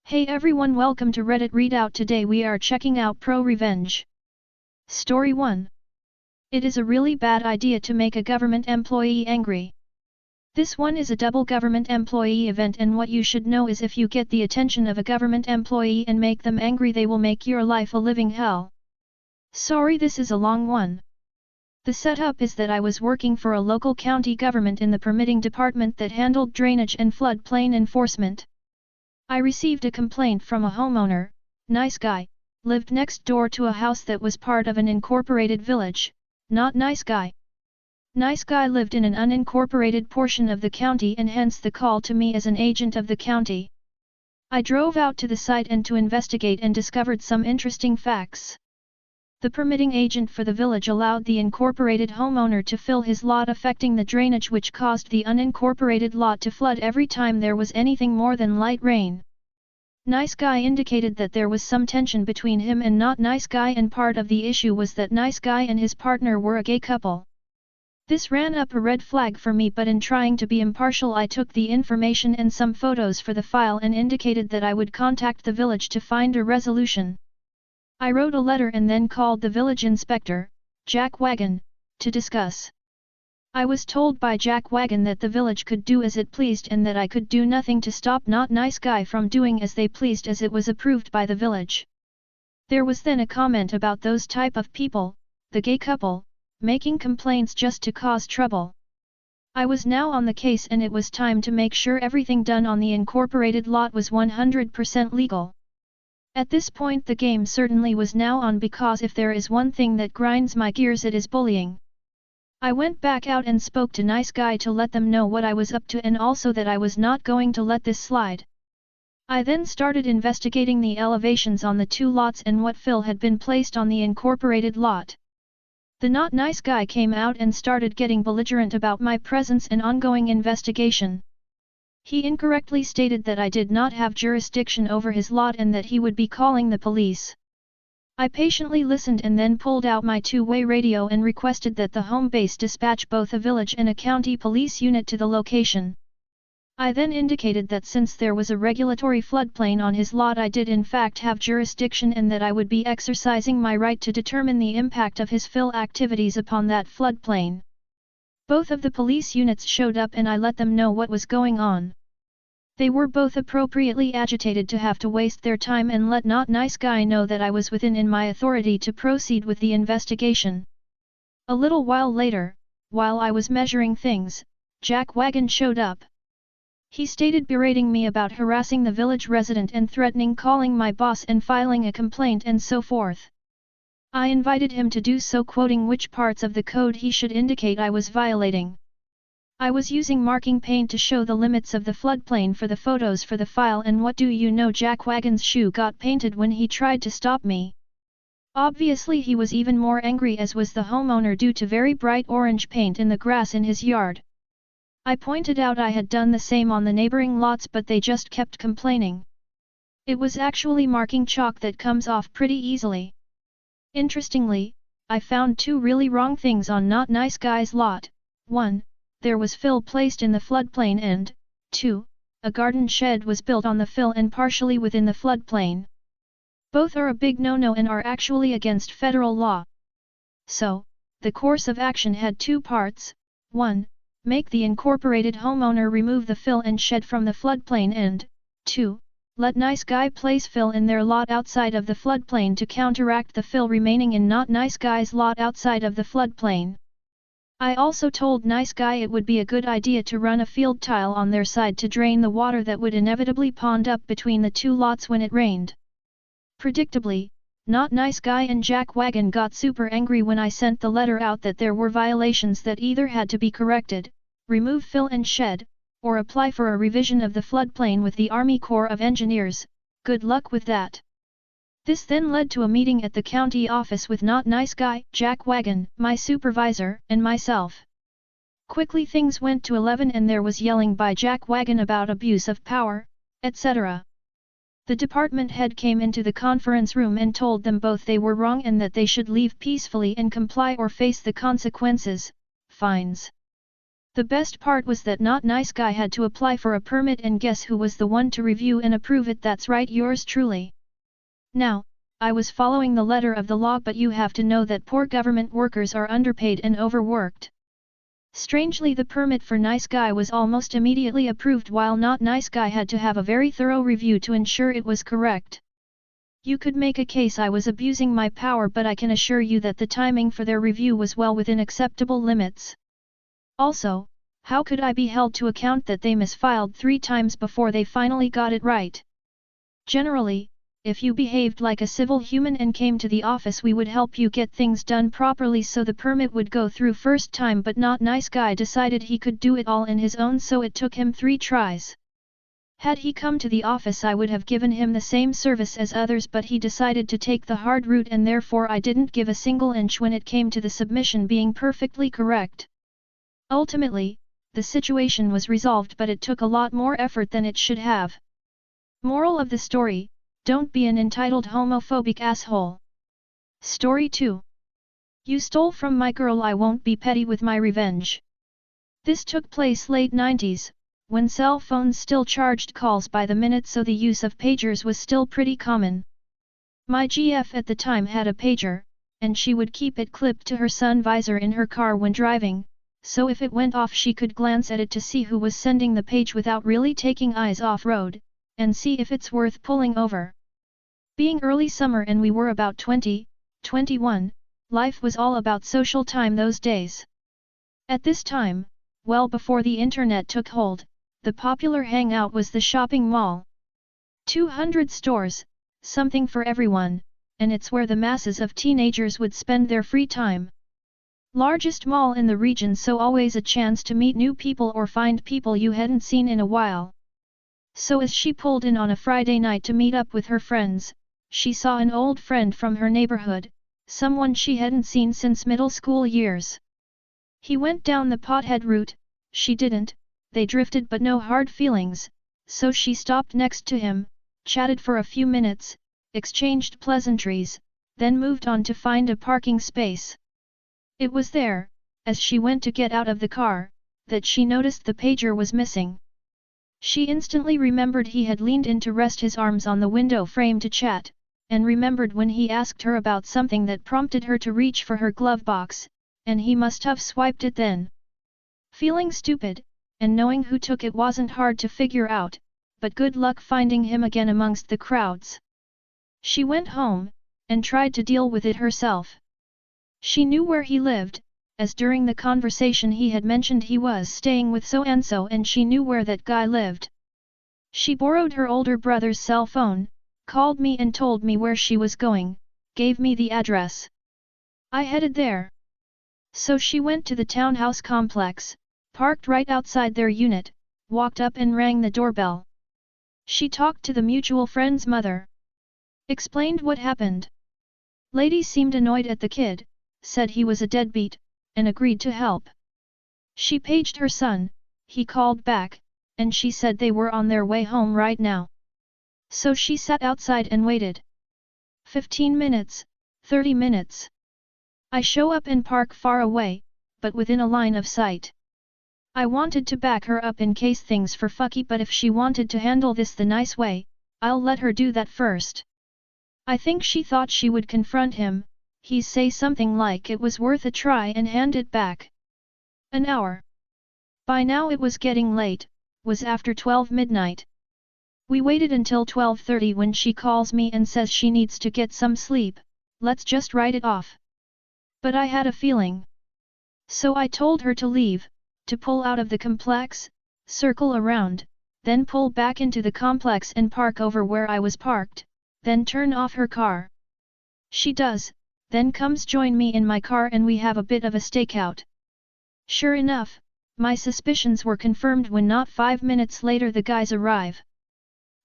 Hey everyone, welcome to Reddit Readout. Today we are checking out ProRevenge. Story 1. It is a really bad idea to make a government employee angry. This one is a double government employee event, and what you should know is if you get the attention of a government employee and make them angry, they will make your life a living hell. Sorry, this is a long one. The setup is that I was working for a local county government in the permitting department that handled drainage and floodplain enforcement. I received a complaint from a homeowner, nice guy, lived next door to a house that was part of an incorporated village, not nice guy. Nice guy lived in an unincorporated portion of the county, and hence the call to me as an agent of the county. I drove out to the site and to investigate and discovered some interesting facts. The permitting agent for the village allowed the incorporated homeowner to fill his lot, affecting the drainage, which caused the unincorporated lot to flood every time there was anything more than light rain. Nice guy indicated that there was some tension between him and not nice guy, and part of the issue was that nice guy and his partner were a gay couple. This ran up a red flag for me, but in trying to be impartial I took the information and some photos for the file and indicated that I would contact the village to find a resolution. I wrote a letter and then called the village inspector, Jack Wagon, to discuss. I was told by Jack Wagon that the village could do as it pleased and that I could do nothing to stop not nice guy from doing as they pleased, as it was approved by the village. There was then a comment about those type of people, the gay couple, making complaints just to cause trouble. I was now on the case, and it was time to make sure everything done on the incorporated lot was 100% legal. At this point the game certainly was now on, because if there is one thing that grinds my gears, it is bullying. I went back out and spoke to nice guy to let them know what I was up to, and also that I was not going to let this slide. I then started investigating the elevations on the two lots and what fill had been placed on the incorporated lot. The not nice guy came out and started getting belligerent about my presence and ongoing investigation. He incorrectly stated that I did not have jurisdiction over his lot and that he would be calling the police. I patiently listened and then pulled out my two-way radio and requested that the home base dispatch both a village and a county police unit to the location. I then indicated that since there was a regulatory floodplain on his lot, I did in fact have jurisdiction, and that I would be exercising my right to determine the impact of his fill activities upon that floodplain. Both of the police units showed up and I let them know what was going on. They were both appropriately agitated to have to waste their time and let not nice guy know that I was within my authority to proceed with the investigation. A little while later, while I was measuring things, Jack Wagon showed up. He stated berating me about harassing the village resident and threatening calling my boss and filing a complaint and so forth. I invited him to do so, quoting which parts of the code he should indicate I was violating. I was using marking paint to show the limits of the floodplain for the photos for the file, and what do you know, Jack Wagon's shoe got painted when he tried to stop me. Obviously he was even more angry, as was the homeowner, due to very bright orange paint in the grass in his yard. I pointed out I had done the same on the neighboring lots, but they just kept complaining. It was actually marking chalk that comes off pretty easily. Interestingly, I found two really wrong things on not nice guy's lot. 1. There was fill placed in the floodplain, and 2. A garden shed was built on the fill and partially within the floodplain. Both are a big no-no and are actually against federal law. So, the course of action had two parts. 1. Make the incorporated homeowner remove the fill and shed from the floodplain, and 2. Let nice guy place fill in their lot outside of the floodplain to counteract the fill remaining in not nice guy's lot outside of the floodplain. I also told nice guy it would be a good idea to run a field tile on their side to drain the water that would inevitably pond up between the two lots when it rained. Predictably, not nice guy and Jack Wagon got super angry when I sent the letter out that there were violations that either had to be corrected, remove fill and shed, or apply for a revision of the floodplain with the Army Corps of Engineers. Good luck with that. This then led to a meeting at the county office with not nice guy, Jack Wagon, my supervisor, and myself. Quickly things went to 11 and there was yelling by Jack Wagon about abuse of power, etc. The department head came into the conference room and told them both they were wrong and that they should leave peacefully and comply or face the consequences, fines. The best part was that not nice guy had to apply for a permit, and guess who was the one to review and approve it? That's right, yours truly. Now, I was following the letter of the law, but you have to know that poor government workers are underpaid and overworked. Strangely, the permit for nice guy was almost immediately approved, while not nice guy had to have a very thorough review to ensure it was correct. You could make a case I was abusing my power, but I can assure you that the timing for their review was well within acceptable limits. Also, how could I be held to account that they misfiled 3 times before they finally got it right? Generally, if you behaved like a civil human and came to the office, we would help you get things done properly so the permit would go through first time, but not nice guy decided he could do it all in his own, so it took him 3 tries. Had he come to the office, I would have given him the same service as others, but he decided to take the hard route, and therefore I didn't give a single inch when it came to the submission being perfectly correct. Ultimately, the situation was resolved, but it took a lot more effort than it should have. Moral of the story: don't be an entitled homophobic asshole. Story 2. You stole from my girl, I won't be petty with my revenge. This took place late 90s, when cell phones still charged calls by the minute, so the use of pagers was still pretty common. My GF at the time had a pager, and she would keep it clipped to her sun visor in her car when driving, so if it went off she could glance at it to see who was sending the page without really taking eyes off road, and see if it's worth pulling over. Being early summer and we were about 20, 21, life was all about social time those days. At this time, well before the internet took hold, the popular hangout was the shopping mall. 200 stores, something for everyone, and it's where the masses of teenagers would spend their free time. Largest mall in the region, so always a chance to meet new people or find people you hadn't seen in a while. So as she pulled in on a Friday night to meet up with her friends, she saw an old friend from her neighborhood, someone she hadn't seen since middle school years. He went down the pothead route, she didn't. They drifted but no hard feelings, so she stopped next to him, chatted for a few minutes, exchanged pleasantries, then moved on to find a parking space. It was there, as she went to get out of the car, that she noticed the pager was missing. She instantly remembered he had leaned in to rest his arms on the window frame to chat, and remembered when he asked her about something that prompted her to reach for her glove box, and he must have swiped it then. Feeling stupid, and knowing who took it wasn't hard to figure out, but good luck finding him again amongst the crowds. She went home, and tried to deal with it herself. She knew where he lived, as during the conversation he had mentioned he was staying with so-and-so, and she knew where that guy lived. She borrowed her older brother's cell phone, called me and told me where she was going, gave me the address. I headed there. So she went to the townhouse complex, parked right outside their unit, walked up and rang the doorbell. She talked to the mutual friend's mother. Explained what happened. Lady seemed annoyed at the kid, said he was a deadbeat, and agreed to help. She paged her son, he called back, and she said they were on their way home right now. So she sat outside and waited. 15 minutes, 30 minutes. I show up and park far away, but within a line of sight. I wanted to back her up in case things were fucky, but if she wanted to handle this the nice way, I'll let her do that first. I think she thought she would confront him, he'd say something like it was worth a try and hand it back. An hour. By now it was getting late, was after 12 midnight. We waited until 12:30 when she calls me and says she needs to get some sleep, let's just write it off. But I had a feeling. So I told her to leave, to pull out of the complex, circle around, then pull back into the complex and park over where I was parked, then turn off her car. She does, then comes join me in my car and we have a bit of a stakeout. Sure enough, my suspicions were confirmed when not 5 minutes later the guys arrive.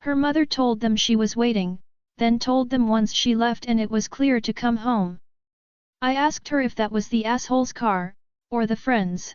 Her mother told them she was waiting, then told them once she left and it was clear to come home. I asked her if that was the asshole's car, or the friend's.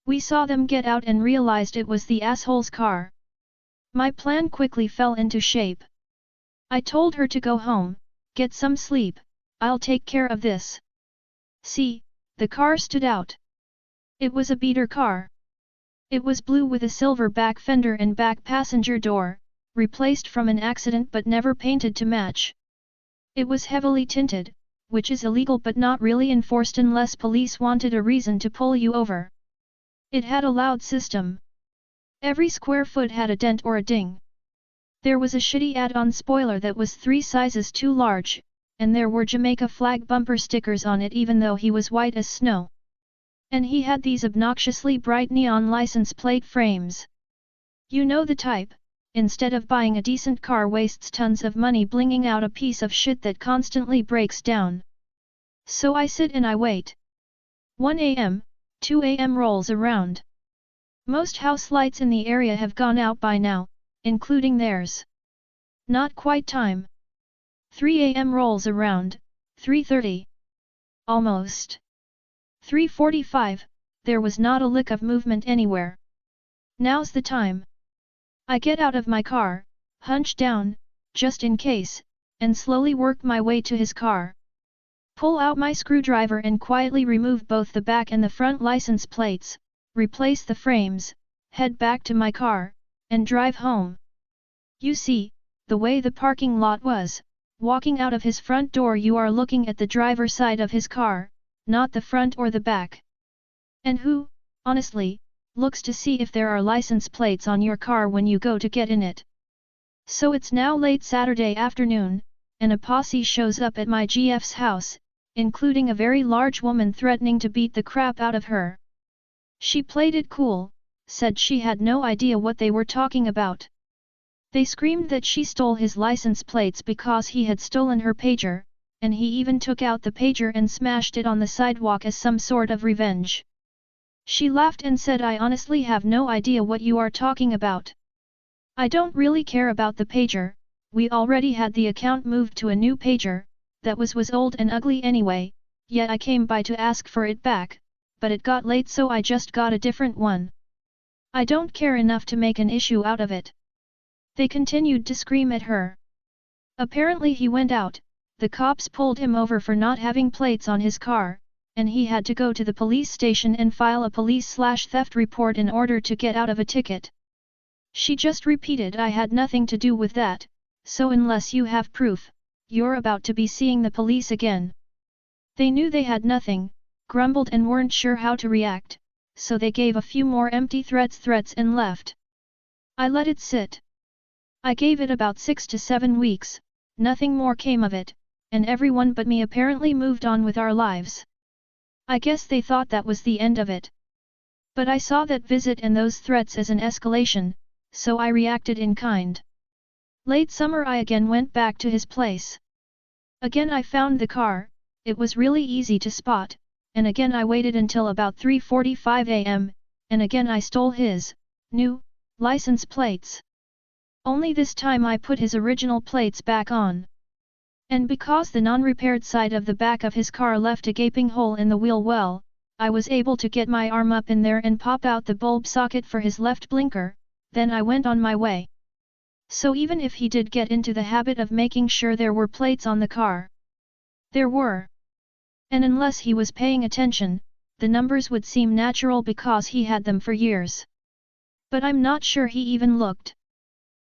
We saw them get out and realized it was the asshole's car. My plan quickly fell into shape. I told her to go home, get some sleep, I'll take care of this. See, the car stood out. It was a beater car. It was blue with a silver back fender and back passenger door, replaced from an accident but never painted to match. It was heavily tinted, which is illegal but not really enforced unless police wanted a reason to pull you over. It had a loud system. Every square foot had a dent or a ding. There was a shitty add-on spoiler that was 3 sizes too large, and there were Jamaica flag bumper stickers on it even though he was white as snow. And he had these obnoxiously bright neon license plate frames. You know the type, instead of buying a decent car wastes tons of money blinging out a piece of shit that constantly breaks down. So I sit and I wait. 1 a.m., 2 a.m. rolls around. Most house lights in the area have gone out by now, including theirs. Not quite time. 3 a.m. rolls around, 3:30. Almost. 3:45, there was not a lick of movement anywhere. Now's the time. I get out of my car, hunch down, just in case, and slowly work my way to his car. Pull out my screwdriver and quietly remove both the back and the front license plates, replace the frames, head back to my car, and drive home. You see, the way the parking lot was, walking out of his front door you are looking at the driver's side of his car, not the front or the back. And who, honestly, looks to see if there are license plates on your car when you go to get in it? So it's now late Saturday afternoon, and a posse shows up at my GF's house, including a very large woman threatening to beat the crap out of her. She played it cool, said she had no idea what they were talking about. They screamed that she stole his license plates because he had stolen her pager, and he even took out the pager and smashed it on the sidewalk as some sort of revenge. She laughed and said, "I honestly have no idea what you are talking about. I don't really care about the pager, we already had the account moved to a new pager, that was old and ugly anyway, yet I came by to ask for it back, but it got late so I just got a different one. I don't care enough to make an issue out of it." They continued to scream at her. Apparently he went out, the cops pulled him over for not having plates on his car, and he had to go to the police station and file a police/theft report in order to get out of a ticket. She just repeated, "I had nothing to do with that, so unless you have proof, you're about to be seeing the police again." They knew they had nothing, grumbled and weren't sure how to react, so they gave a few more empty threats and left. I let it sit. I gave it about 6 to 7 weeks, nothing more came of it, and everyone but me apparently moved on with our lives. I guess they thought that was the end of it. But I saw that visit and those threats as an escalation, so I reacted in kind. Late summer I again went back to his place. Again I found the car, it was really easy to spot, and again I waited until about 3:45 a.m., and again I stole his new license plates. Only this time I put his original plates back on. And because the non-repaired side of the back of his car left a gaping hole in the wheel well, I was able to get my arm up in there and pop out the bulb socket for his left blinker, then I went on my way. So even if he did get into the habit of making sure there were plates on the car, there were. And unless he was paying attention, the numbers would seem natural because he had them for years. But I'm not sure he even looked.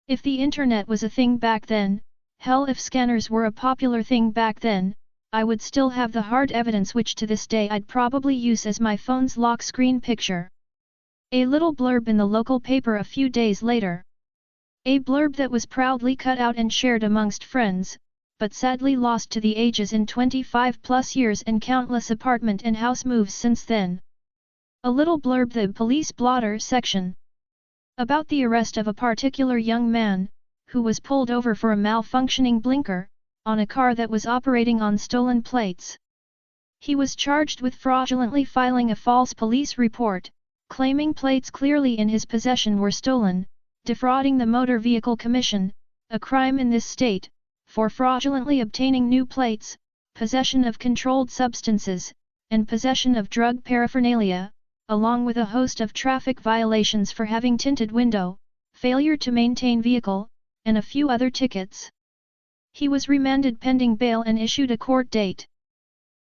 If the internet was a thing back then, hell if scanners were a popular thing back then, I would still have the hard evidence which to this day I'd probably use as my phone's lock screen picture. A little blurb in the local paper a few days later. A blurb that was proudly cut out and shared amongst friends, but sadly lost to the ages in 25+ years and countless apartment and house moves since then. A little blurb, the police blotter section. About the arrest of a particular young man, who was pulled over for a malfunctioning blinker, on a car that was operating on stolen plates. He was charged with fraudulently filing a false police report, claiming plates clearly in his possession were stolen, defrauding the Motor Vehicle Commission, a crime in this state, for fraudulently obtaining new plates, possession of controlled substances, and possession of drug paraphernalia, along with a host of traffic violations for having tinted window, failure to maintain vehicle, and a few other tickets. He was remanded pending bail and issued a court date.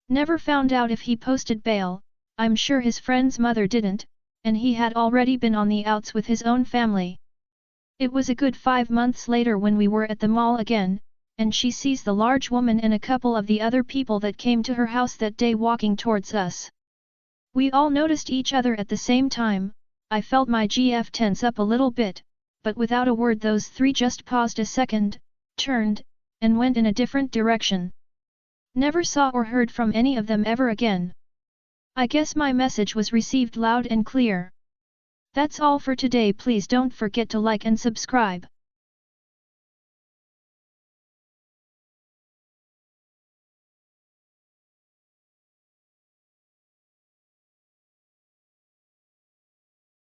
Never found out if he posted bail, I'm sure his friend's mother didn't, and he had already been on the outs with his own family. It was a good 5 months later when we were at the mall again, and she sees the large woman and a couple of the other people that came to her house that day walking towards us. We all noticed each other at the same time. I felt my GF tense up a little bit, but without a word those three just paused a second, turned, and went in a different direction. Never saw or heard from any of them ever again. I guess my message was received loud and clear. That's all for today. Please don't forget to like and subscribe.